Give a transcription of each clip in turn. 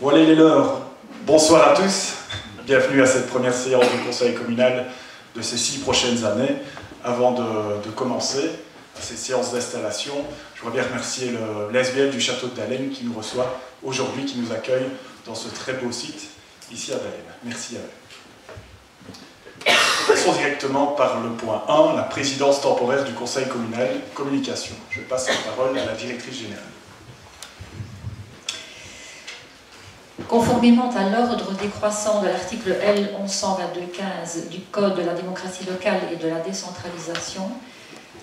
Voilà, il est l'heure. Bonsoir à tous. Bienvenue à cette première séance du Conseil communal de ces 6 prochaines années. Avant de commencer ces séances d'installation, je voudrais bien remercier le SBL du Château de Dahlem qui nous reçoit aujourd'hui, qui nous accueille dans ce très beau site ici à Dahlem. Merci à eux. Commençons directement par le point 1, la présidence temporaire du Conseil communal communication. Je passe la parole à la directrice générale. Conformément à l'ordre décroissant de l'article L. 1122-15 du Code de la démocratie locale et de la décentralisation,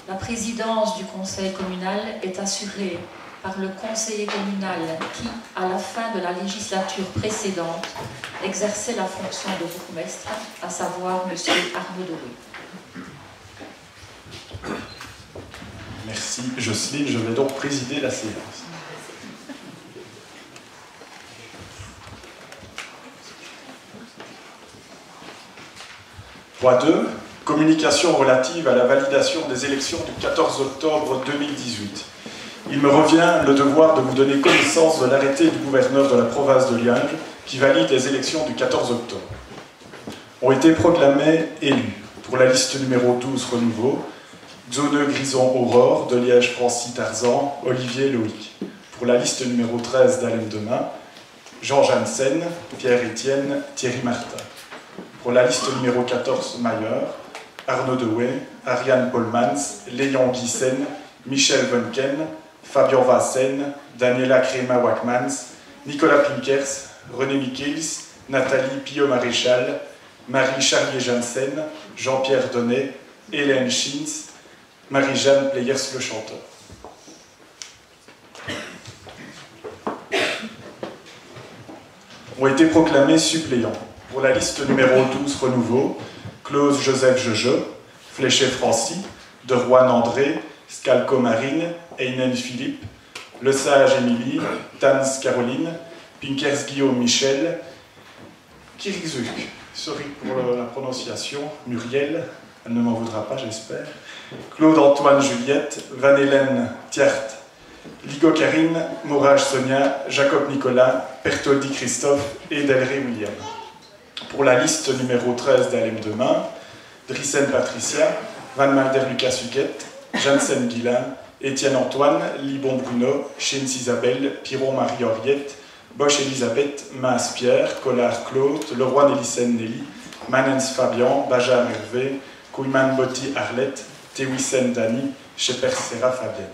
la présidence du Conseil communal est assurée par le conseiller communal qui, à la fin de la législature précédente, exerçait la fonction de bourgmestre, à savoir M. Arnaud Doué. Merci Jocelyne, je vais donc présider la séance. Point 2. Communication relative à la validation des élections du 14 octobre 2018. Il me revient le devoir de vous donner connaissance de l'arrêté du gouverneur de la province de Liège qui valide les élections du 14 octobre. Ont été proclamés élus pour la liste numéro 12 Renouveau, Xoneux Grison Aurore, de Liège Francis Tarzan, Olivier Loïc. Pour la liste numéro 13 Dahlem Demain, Jean Janssen, Pierre-Étienne, Thierry Martin. Pour la liste numéro 14 Mailleur, Arnaud Doué, Ariane Polmans, Léon Guissen, Michel Vonken, Fabien Vassen, Daniela Crema-Wackmans, Nicolas Pinkers, René Michels, Nathalie Pillot-Maréchal, Marie Charlier-Janssen, Jean-Pierre Donnet, Hélène Schintz, Marie-Jeanne Pleyers-Le Chanteur. Ont été proclamés suppléants. Pour la liste numéro 12 Renouveau, Claude Joseph Jejeu, Fléchet Francis, De Rouen André, Scalco Marine, Einen Philippe, Le Sage Émilie, Tans Caroline, Pinkers Guillaume Michel, Kirizuk, sorry pour la prononciation, Muriel, elle ne m'en voudra pas j'espère, Claude Antoine Juliette, Van-Hélène Thiart, Ligo Karine, Morage Sonia, Jacob Nicolas, Pertoldi Christophe et Delray William. Pour la liste numéro 13 Dahlem Demain, Drissen Patricia, Van Malder Lucas Huguette, Janssen Guillain, Étienne Antoine, Libon Bruno, Chins Isabelle, Piron Marie Henriette, Bosch Elisabeth, Mince Pierre, Collard Claude, Leroy Nélissen Nelly, Manens Fabian, Bajar Hervé, Kouiman Botti Arlette, Tewissen Dani, Sheper Serra Fabienne.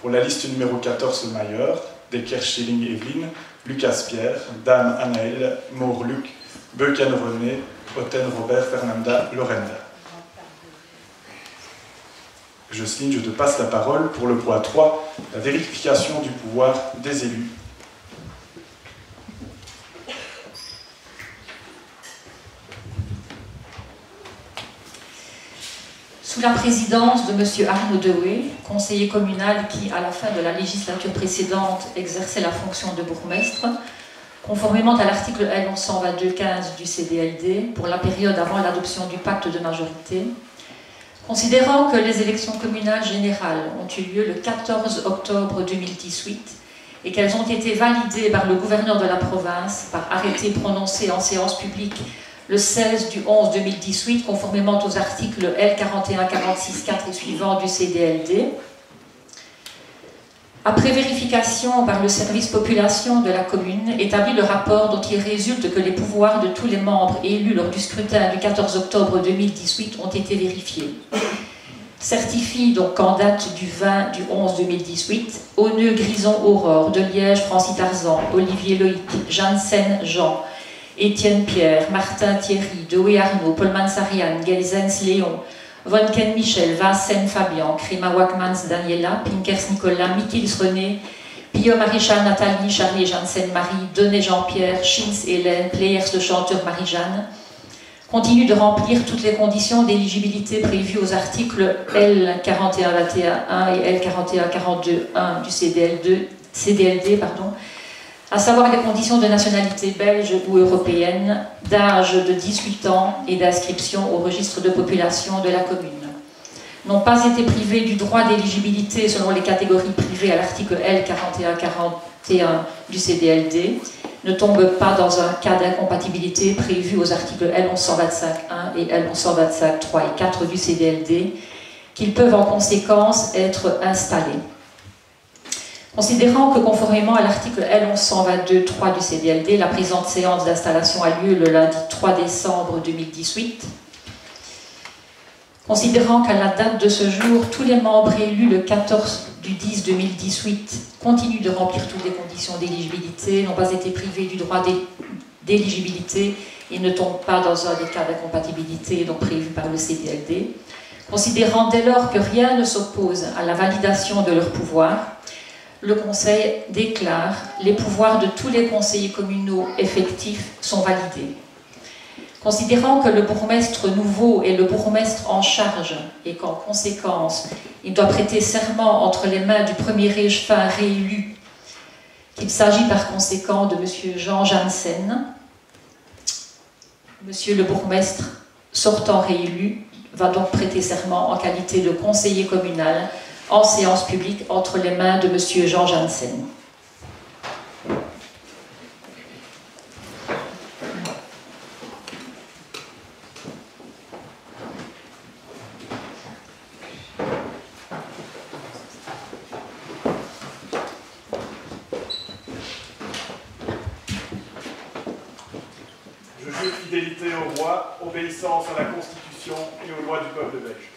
Pour la liste numéro 14 Mailleur, Decker Schilling Evelyne, Lucas Pierre, Dame Anaël, Maur Luc, Beuken René, Oten Robert Fernanda Lorenda. Jocelyne, je te passe la parole pour le point 3, la vérification du pouvoir des élus. Sous la présidence de M. Arnaud Doué, conseiller communal qui, à la fin de la législature précédente, exerçait la fonction de bourgmestre, conformément à l'article L. 1122-15 du CDLD, pour la période avant l'adoption du pacte de majorité, considérant que les élections communales générales ont eu lieu le 14 octobre 2018 et qu'elles ont été validées par le gouverneur de la province par arrêté prononcé en séance publique le 16 du 11 2018, conformément aux articles L. 41, 46, 4 et suivants du CDLD, après vérification par le service population de la commune, établit le rapport dont il résulte que les pouvoirs de tous les membres élus lors du scrutin du 14 octobre 2018 ont été vérifiés. Certifie donc qu'en date du 20 du 11 2018, Auneux Grison Aurore, de Liège Francis Tarzan, Olivier Loïc, Janssen Jean, Étienne Pierre, Martin Thierry, Doué Arnaud, Polmans Ariane, Gelzens Léon, Vonken Michel, Vassen Fabian, Crema Wackmans Daniela, Pinkers Nicolas, Michels René, Pillot Maréchal Nathalie, Charlie Janssen Marie, Donnet Jean-Pierre, Schintz Hélène, Pleyers le chanteur Marie-Jeanne, continue de remplir toutes les conditions d'éligibilité prévues aux articles L 4121.1 et L 4142.1 du CDLD, à savoir les conditions de nationalité belge ou européenne, d'âge de 18 ans et d'inscription au registre de population de la commune, n'ont pas été privés du droit d'éligibilité selon les catégories privées à l'article L 4141 du CDLD ne tombe pas dans un cas d'incompatibilité prévu aux articles L1125.1 et L1125.3 et 4 du CDLD, qu'ils peuvent en conséquence être installés. Considérant que conformément à l'article L1122.3 du CDLD, la présente séance d'installation a lieu le lundi 3 décembre 2018, considérant qu'à la date de ce jour, tous les membres élus le 14 du 10 2018 continuent de remplir toutes les conditions d'éligibilité, n'ont pas été privés du droit d'éligibilité et ne tombent pas dans un des cas d'incompatibilité donc prévu par le CDLD, considérant dès lors que rien ne s'oppose à la validation de leurs pouvoirs, le Conseil déclare les pouvoirs de tous les conseillers communaux effectifs sont validés. Considérant que le bourgmestre nouveau est le bourgmestre en charge et qu'en conséquence, il doit prêter serment entre les mains du premier échevin réélu, qu'il s'agit par conséquent de M. Jean Janssen, M. le bourgmestre sortant réélu va donc prêter serment en qualité de conseiller communal en séance publique entre les mains de M. Jean Janssen. Je jure fidélité au roi, obéissance à la Constitution et aux lois du peuple belge.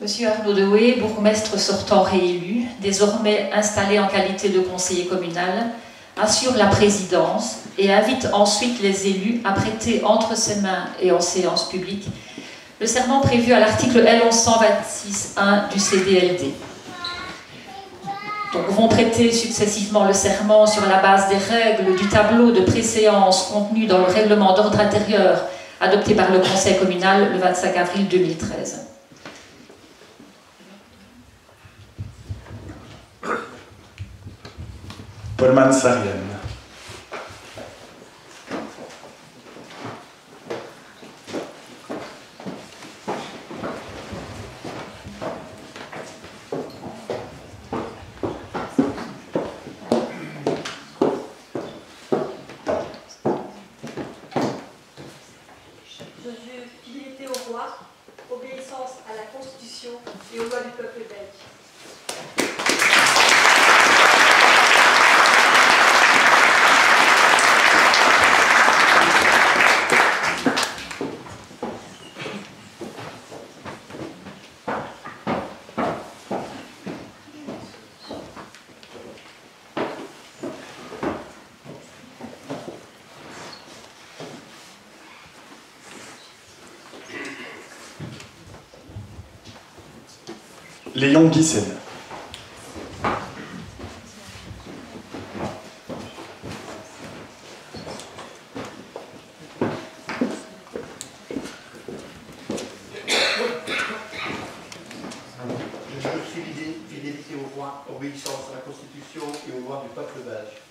Monsieur Arnaud Dehoué, bourgmestre sortant réélu, désormais installé en qualité de conseiller communal, assure la présidence et invite ensuite les élus à prêter entre ses mains et en séance publique le serment prévu à l'article L1126.1 du CDLD. Donc vont prêter successivement le serment sur la base des règles du tableau de préséance contenu dans le règlement d'ordre intérieur adopté par le Conseil communal le 25 avril 2013. Paul Sarienne. Je jure fidélité au roi, obéissance à la Constitution et aux lois du peuple belge. Léon Guissen. Je jure fidélité au roi, obéissance à la Constitution et aux lois du peuple belge.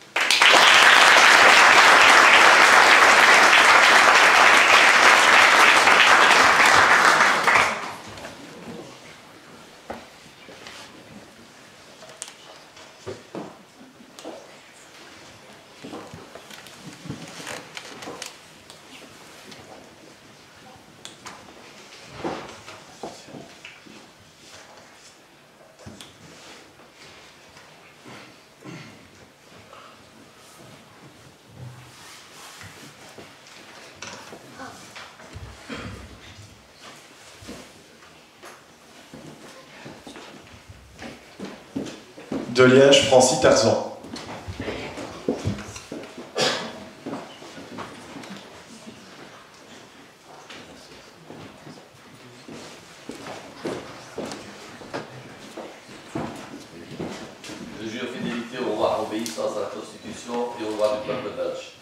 De Liège, Francis Tarzan. Je jure fidélité au roi, obéissance à la Constitution et aux lois du peuple belge.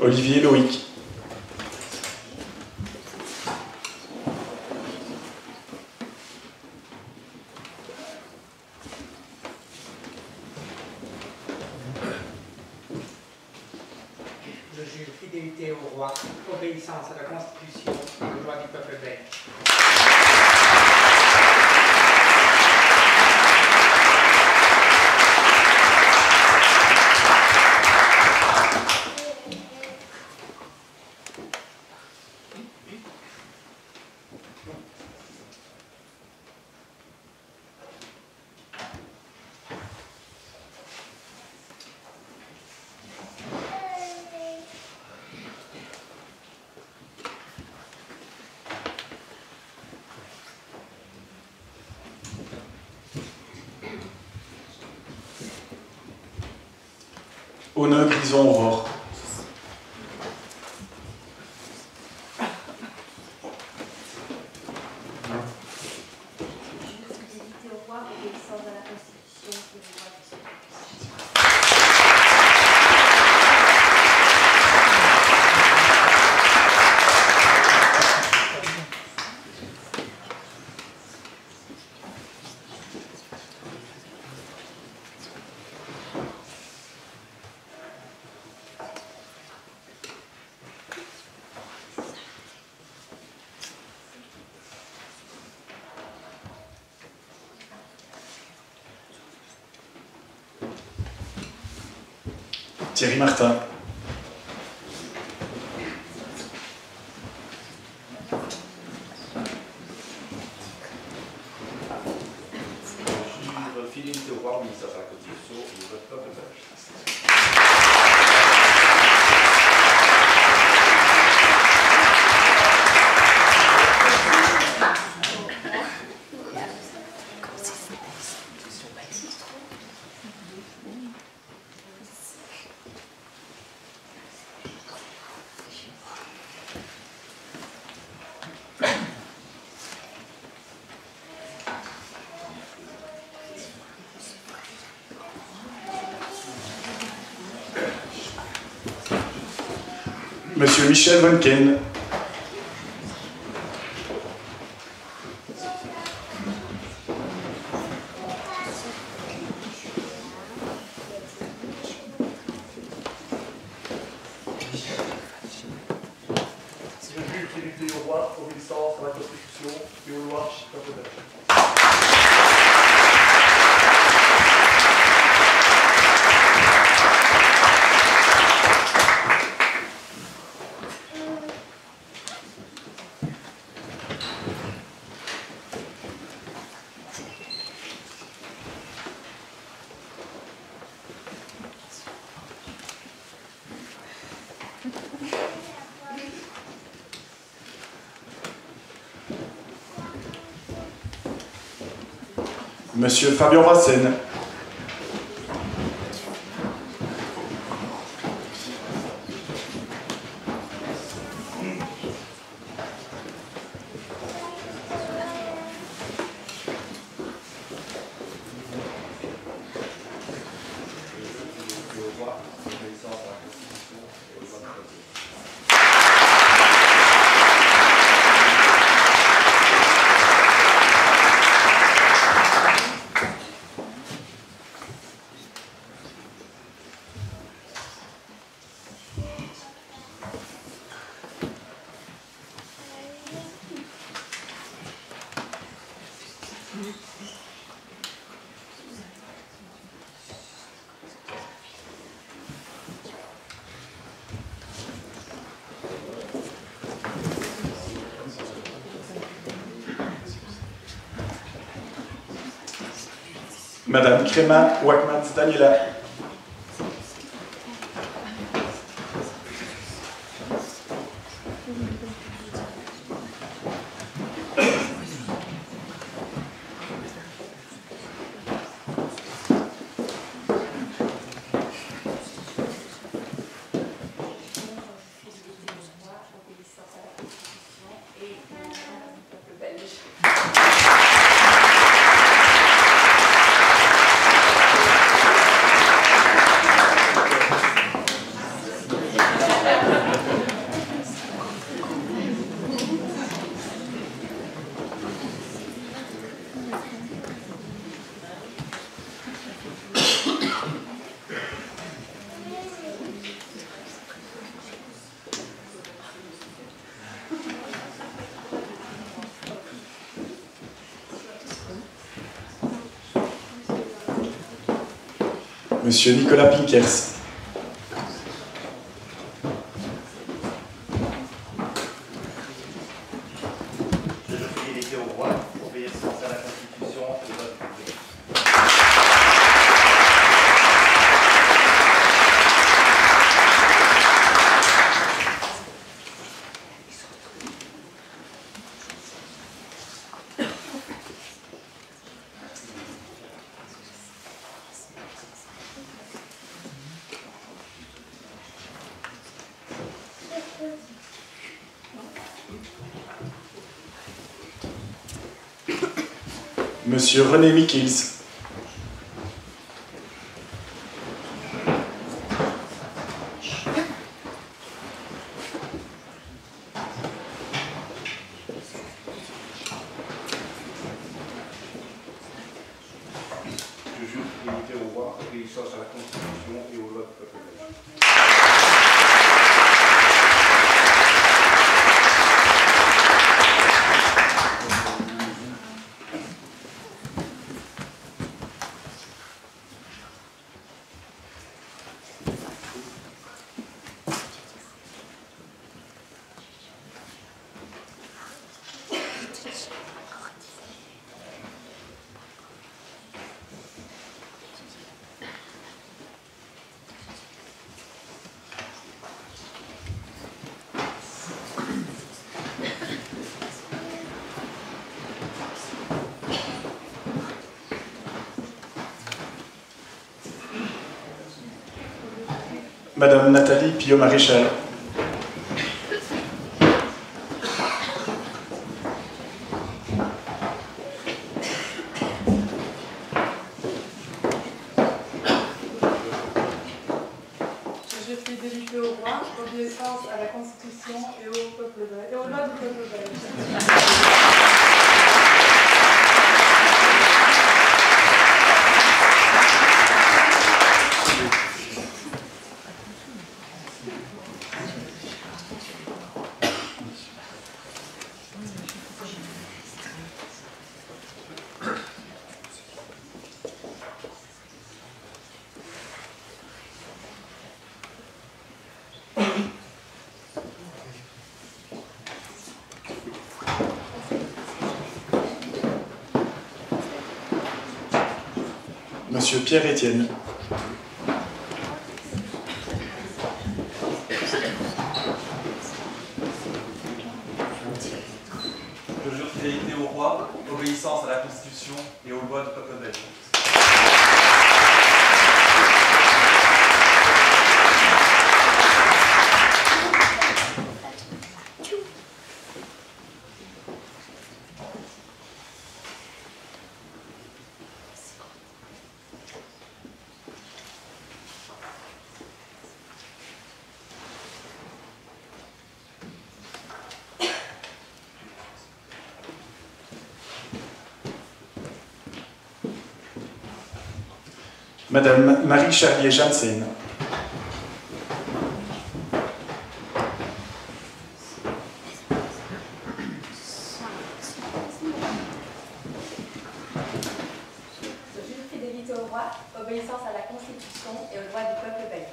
Olivier Loïc. Je jure fidélité au roi, obéissance à la Constitution et aux lois du peuple belge. Auneux Grison Aurore. Fidélité au roi, obéissance à la Constitution et aux lois du peuple. Thierry Martin. Je jure fidélité au roi, obéissance à la Constitution et aux lois du peuple belge. Monsieur Michel Vonken. Je jure fidélité au roi, obéissance à la Constitution et aux lois du peuple belge. Monsieur Fabien Racine. Madame Créma Wakmaz Daniela. Monsieur Nicolas Pinkers. Je jure fidélité au roi, obéissance à la Constitution et au vote public. Monsieur René Michels. Je jure fidélité au roi, obéissance à la Constitution et aux lois du peuple belge. Madame Nathalie Pillot-Maréchal. Je jure fidélité au roi, obéissance à la Constitution et au peuple belge, et aux lois du peuple belge. Monsieur Pierre Etienne. Je jure fidélité au roi, obéissance à la Constitution et aux lois du peuple belge. Madame Marie Charlier-Janssen. Je jure fidélité au roi, obéissance à la Constitution et aux lois du peuple belge.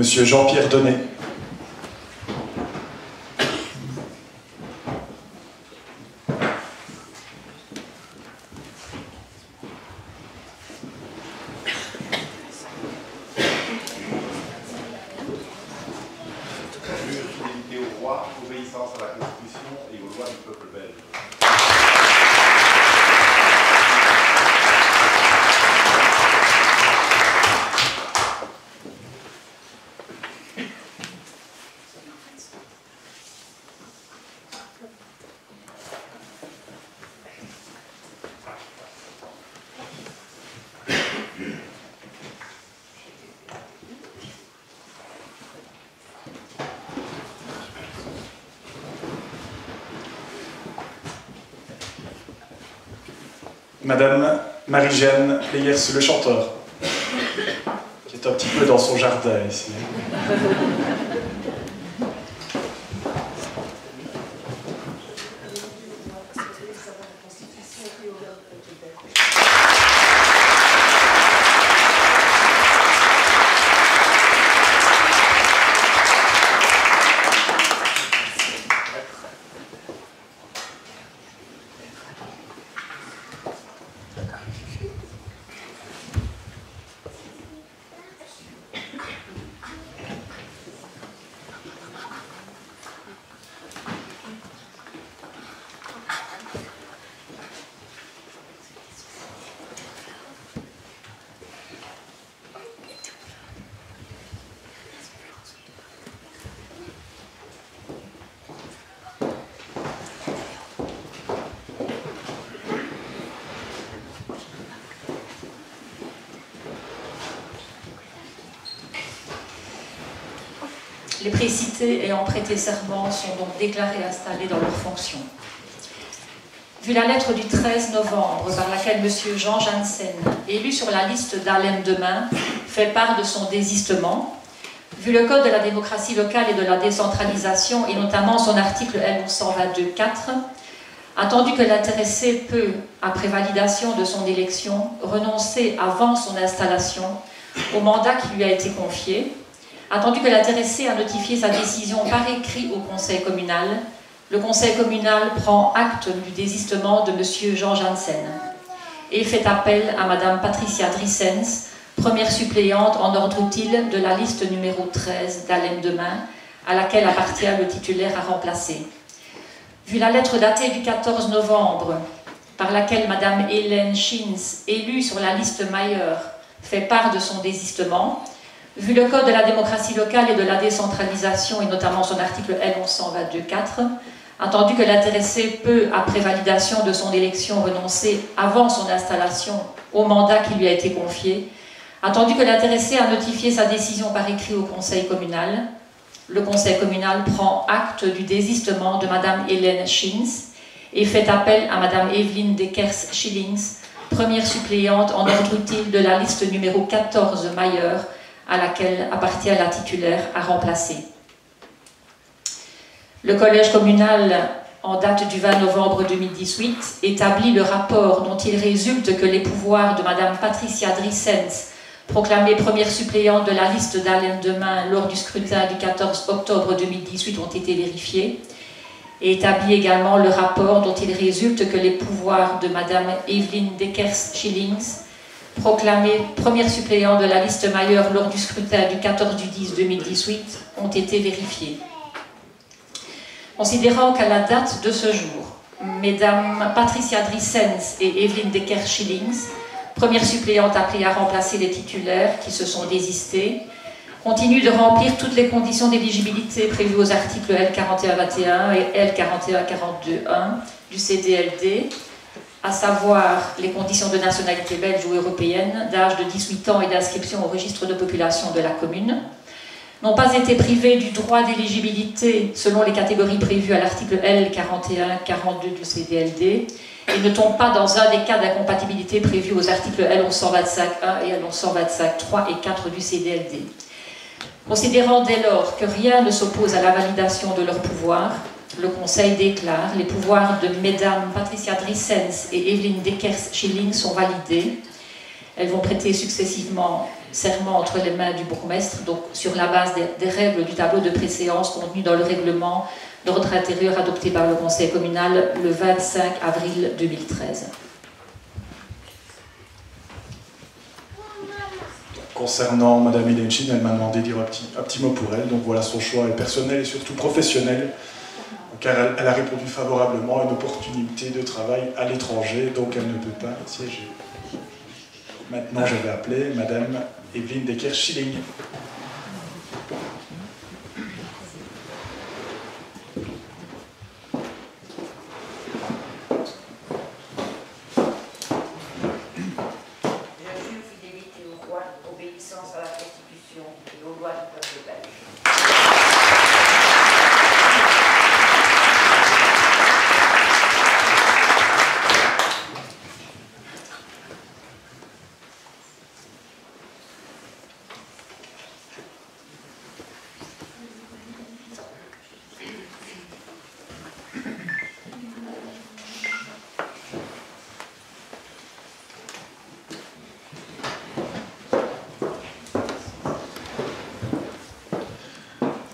Monsieur Jean-Pierre Donnet. Obéissance à la Constitution et aux lois du peuple belge. Madame Marie-Jeanne Leyers le chanteur, qui est un petit peu dans son jardin ici. Les précités ayant prêté serment sont donc déclarés installés dans leurs fonctions. Vu la lettre du 13 novembre par laquelle M. Jean Janssen, élu sur la liste d'Alem Demain, fait part de son désistement, vu le Code de la démocratie locale et de la décentralisation, et notamment son article L1122.4, attendu que l'intéressé peut, après validation de son élection, renoncer avant son installation au mandat qui lui a été confié, attendu que l'intéressé a notifié sa décision par écrit au Conseil communal, le Conseil communal prend acte du désistement de M. Jean Janssen et fait appel à Mme Patricia Drissens, première suppléante en ordre utile de la liste numéro 13 d'Alem Demain, à laquelle appartient le titulaire à remplacer. Vu la lettre datée du 14 novembre, par laquelle Mme Hélène Schins, élue sur la liste Mayer, fait part de son désistement, vu le Code de la démocratie locale et de la décentralisation, et notamment son article L1122.4, attendu que l'intéressé peut, après validation de son élection, renoncer avant son installation au mandat qui lui a été confié, attendu que l'intéressé a notifié sa décision par écrit au Conseil communal, le Conseil communal prend acte du désistement de Mme Hélène Schins et fait appel à Mme Evelyne Dekers-Schillings, première suppléante en ordre utile de la liste numéro 14 Mayer, à laquelle appartient la titulaire à remplacer. Le collège communal, en date du 20 novembre 2018, établit le rapport dont il résulte que les pouvoirs de Mme Patricia Drissens, proclamée première suppléante de la liste d'Alem Demain lors du scrutin du 14 octobre 2018, ont été vérifiés, et établit également le rapport dont il résulte que les pouvoirs de Mme Evelyne Dekers-Schillings, proclamée première suppléante de la liste Mayer lors du scrutin du 14 du 10 2018, ont été vérifiés. Considérant qu'à la date de ce jour, Mesdames Patricia Drissens et Evelyne Dekers-Schillings, première suppléante appelée à remplacer les titulaires qui se sont désistés, continuent de remplir toutes les conditions d'éligibilité prévues aux articles L4121 et L4142.1 du CDLD, à savoir les conditions de nationalité belge ou européenne, d'âge de 18 ans et d'inscription au registre de population de la commune, n'ont pas été privés du droit d'éligibilité selon les catégories prévues à l'article L4142 du CDLD et ne tombent pas dans un des cas d'incompatibilité prévus aux articles L1125.1 et L1125.3 et 4 du CDLD. Considérant dès lors que rien ne s'oppose à la validation de leurs pouvoirs, le Conseil déclare les pouvoirs de Mesdames Patricia Drissens et Evelyne Dekers-Schillings sont validés. Elles vont prêter successivement serment entre les mains du bourgmestre, donc sur la base des règles du tableau de préséance contenu dans le règlement d'ordre intérieur adopté par le Conseil communal le 25 avril 2013. Concernant Madame Ilenchin, elle m'a demandé de dire un petit mot pour elle, donc voilà, son choix est personnel et surtout professionnel, car elle a répondu favorablement à une opportunité de travail à l'étranger, donc elle ne peut pas siéger. Maintenant, je vais appeler Madame Evelyne Decker-Schilling. Obéissance à la Constitution et aux lois du peuple belge.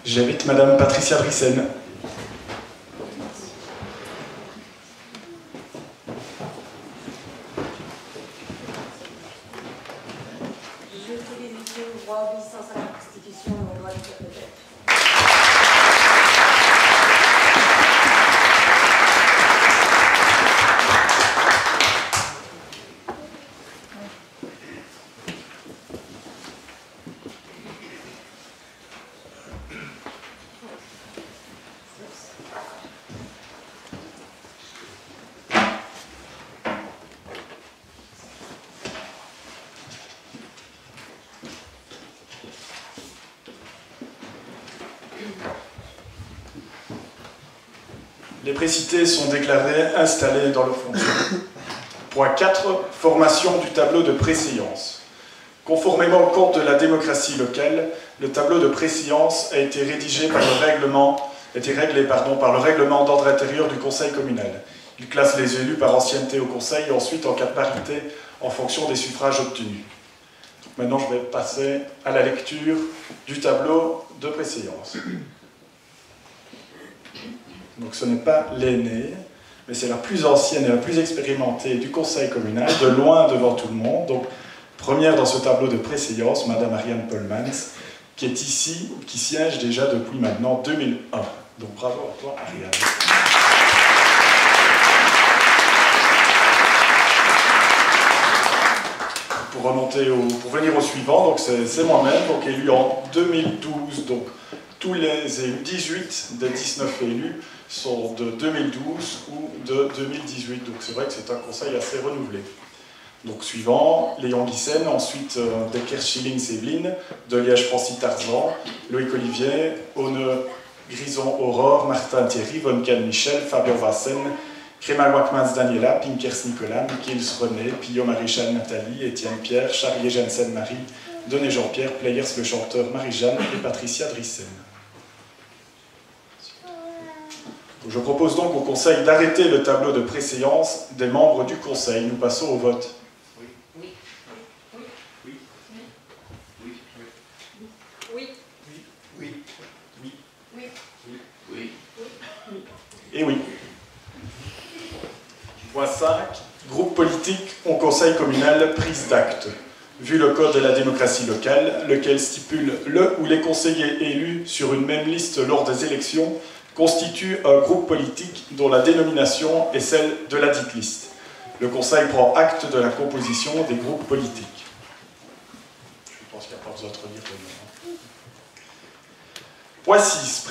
J'invite Madame Patricia Drissen. Je suis fidélité au droit, obéissance à la Constitution et aux lois du peuple belge. Les précités sont déclarées installées dans le fonctionnement. Point 4. Formation du tableau de préséance. Conformément au Code de la démocratie locale, le tableau de préséance a été rédigé par le règlement, par le règlement d'ordre intérieur du Conseil communal. Il classe les élus par ancienneté au Conseil et ensuite en cas de parité en fonction des suffrages obtenus. Maintenant, je vais passer à la lecture du tableau de préséance. Donc ce n'est pas l'aînée, mais c'est la plus ancienne et la plus expérimentée du Conseil communal, de loin devant tout le monde. Donc première dans ce tableau de préséance, Madame Ariane Polmans, qui est ici, qui siège déjà depuis maintenant 2001. Donc bravo à toi, Ariane. Pour venir au suivant, donc c'est moi-même, donc élu en 2012, donc tous les élus, 18 des 19 élus sont de 2012 ou de 2018, donc c'est vrai que c'est un conseil assez renouvelé. Donc suivant, Léon Guissen, ensuite Decker-Schilling Evelyne, de Liège-Francy Tarzan, Loïc Olivier, Aune Grison Aurore, Martin Thierry, Von Kahn Michel, Fabien Vassen, Créma Wackmans Daniela, Pinkers Nicolas, Michaels René, Pillot Maréchal Nathalie, Étienne Pierre, Charlier Jensen Marie, Denis Jean-Pierre, Players le chanteur Marie-Jeanne et Patricia Drissen. Je propose donc au Conseil d'arrêter le tableau de préséance des membres du Conseil. Nous passons au vote. Oui. Oui. Oui. Oui. Oui. Oui. Oui. Oui. Et oui. Point 5. Groupe politique au Conseil communal, prise d'acte. Vu le Code de la démocratie locale, lequel stipule le ou les conseillers élus sur une même liste lors des élections constitue un groupe politique dont la dénomination est celle de la dite liste. Le Conseil prend acte de la composition des groupes politiques. Je pense qu'il n'y a pas besoin de redire le nom. Point 6.